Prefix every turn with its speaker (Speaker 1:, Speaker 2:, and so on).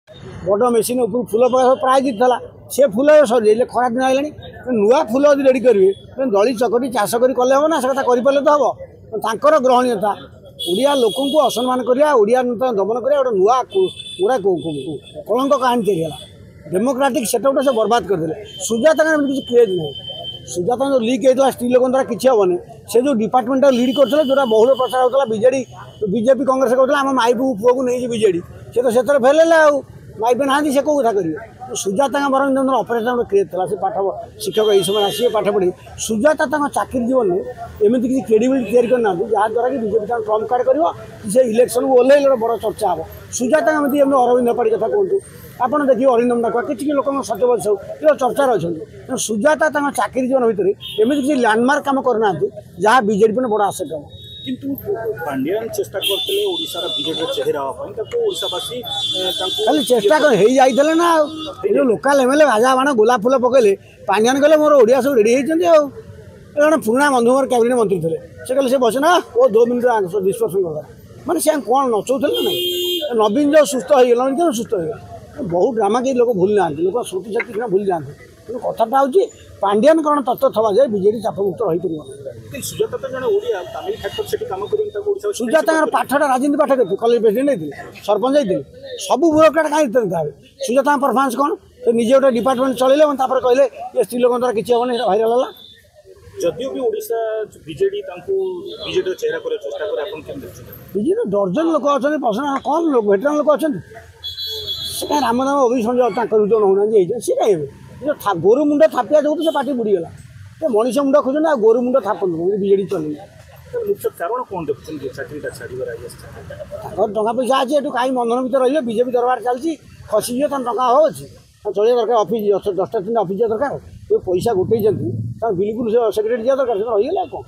Speaker 1: बड़ मेसीन उपर फुल पका प्राइज था सी फुल सर खरा दिन आगे नुआ फुल रेडी करेंगे दली चकटी चाष कर कले हम ना से कथा करें तो हम तर ग्रहणीयता ओडिया लोक असम्मान करिया दमन कर नुआ गोटा कलंक कहानी तैयारी डेमोक्रेटिक सेटअप से बर्बाद करदे। सुजाता किसी क्रेज ना सुजाता जो लीक होता स्त्री लोक द्वारा किसी हेनी से जो डिपार्टमेंट लीड करते जो बहुल प्रचार होता बीजेपी कांग्रेस कहते आम माई पुओ को नहीं बीजेडी सी तो से फेल है माई पे ना से कौ कथा करेंगे। सुजाता बरंग जो ऑपरेशन गोटे क्रेज था पाठ शिक्षक ये समय आसिए पाठ पढ़ी सुजाता चाकरी जीवन में एमती किसी क्रेडिबिलिटी तैयारी करना जहाँद्वारा कि बीजेपी ट्रम्प कार्ड कर इलेक्शन को ओह्ल बड़ चर्चा हम सुजाता एमती अरविंद नेपाड़ी कथा कहतु आपड़ देखिए अरिंदम डाकुआ किसी लोक सत्यवत सब चर्चार अच्छा सुजाता चाकरी जीवन भितर एमती किसी लैंडमार्क कम करना जहाँ बीजेडी पर बड़ आसेट हम
Speaker 2: किंतु पांड्यान चेष्टा करते ओडिशार बीजेडी चेहरा ओडिशावासी
Speaker 1: खाली चेष्टा कर ना जो लोकाल एमएलए भाजा बाण गोलाप फूल पकड़े पांड्यान कहले मोर ओडिया सब रेडी होते पुराना बंधु मोर कैबिनेट मंत्री थे से कहले से बसे ना वो 2 मिनट डिस्कसन कर मैंने से कौन नचौले ना नहीं नवीन जो सुस्थ हो गला क्यों सुस्थ हो बहुत ड्रामा के लोग भूल ना लोग श्रुति शक्ति भूल जाते तेणु कथाटा हूँ पांड्यान कौन तत्व थवा जाए बीजेडी चापमुक्त रही पार सुजाता पाठटा राजनीति पाठ करते कलेज प्रेसिडेंट होते सरपंच होते सब ब्यूरोक्राट कहीं सुजाता परफॉर्मेंस कौन तो निजे गोटे डिपार्टमेंट चलैले कहले ये स्त्री लोक द्वारा किसी हेनी भाइराल है
Speaker 2: जदियो भी ओडिशा बीजेडी बीजेडी चेहरा कर चेष्टा कर
Speaker 1: बीजेडी दर्जन लोक अच्छा पर्सनाल कम लोग भेटरान लोक अच्छा से कहीं रामदाम अभिसंजय नौना सी जो गोरु मुंड थापिया जो से पार्टी बुड़ीगला तो मनीष मुंड खोजना गोरु मुंड थापन बीजेडी चल
Speaker 2: मुख्य कारण कौन देखते चाकरी छाड़
Speaker 1: टका पैसा अच्छे कहीं बंधन भर रही बीजेपी दरबार चलती खसी टका हो अच्छे चलिए दरकार ऑफिस 10टा 3टा ऑफिस जा दरकार ये पैसा गोटे बिल्कुल सेक्रेटरी जा दरकार रहीगला कौन।